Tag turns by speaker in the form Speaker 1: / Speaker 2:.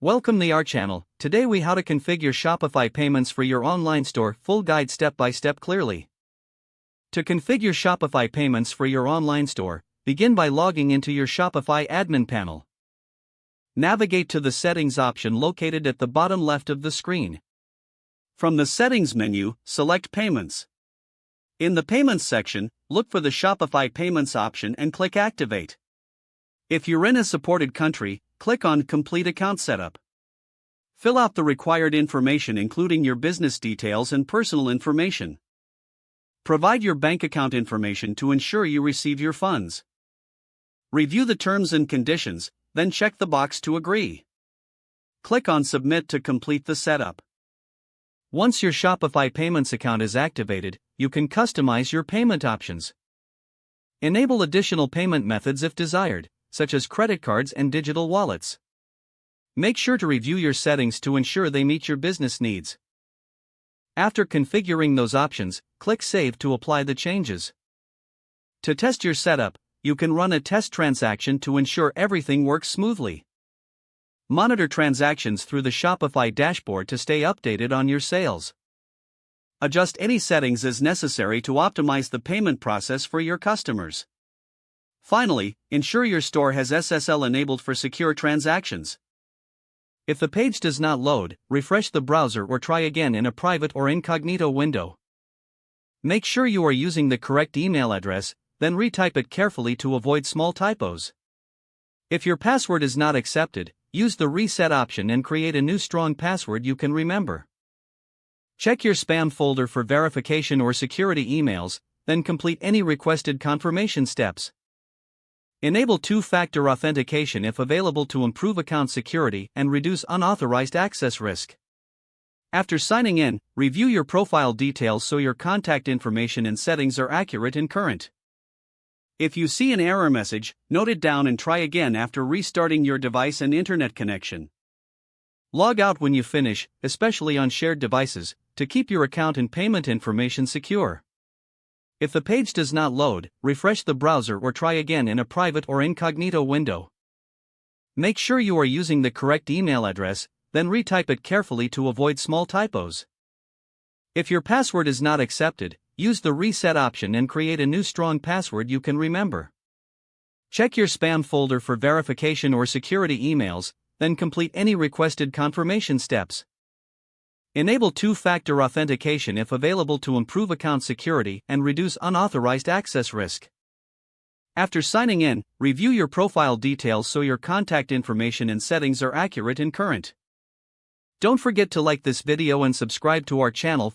Speaker 1: Welcome to our channel. Today we how to configure Shopify Payments for your online store, full guide step by step clearly. To configure Shopify Payments for your online store, begin by logging into your Shopify admin panel. Navigate to the settings option located at the bottom left of the screen. From the settings menu, select Payments. In the Payments section, look for the Shopify Payments option and click Activate. If you're in a supported country, click on Complete Account Setup. Fill out the required information including your business details and personal information. Provide your bank account information to ensure you receive your funds. Review the terms and conditions, then check the box to agree. Click on Submit to complete the setup. Once your Shopify Payments account is activated, you can customize your payment options. Enable additional payment methods if desired, such as credit cards and digital wallets. Make sure to review your settings to ensure they meet your business needs. After configuring those options, click Save to apply the changes. To test your setup, you can run a test transaction to ensure everything works smoothly. Monitor transactions through the Shopify dashboard to stay updated on your sales. Adjust any settings as necessary to optimize the payment process for your customers. Finally, ensure your store has SSL enabled for secure transactions. If the page does not load, refresh the browser or try again in a private or incognito window. Make sure you are using the correct email address, then retype it carefully to avoid small typos. If your password is not accepted, use the reset option and create a new strong password you can remember. Check your spam folder for verification or security emails, then complete any requested confirmation steps. Enable two-factor authentication if available to improve account security and reduce unauthorized access risk. After signing in, review your profile details so your contact information and settings are accurate and current. If you see an error message, note it down and try again after restarting your device and internet connection. Log out when you finish, especially on shared devices, to keep your account and payment information secure. If the page does not load, refresh the browser or try again in a private or incognito window. Make sure you are using the correct email address, then retype it carefully to avoid small typos. If your password is not accepted, use the reset option and create a new strong password you can remember. Check your spam folder for verification or security emails, then complete any requested confirmation steps. Enable two-factor authentication if available to improve account security and reduce unauthorized access risk. After signing in, review your profile details so your contact information and settings are accurate and current. Don't forget to like this video and subscribe to our channel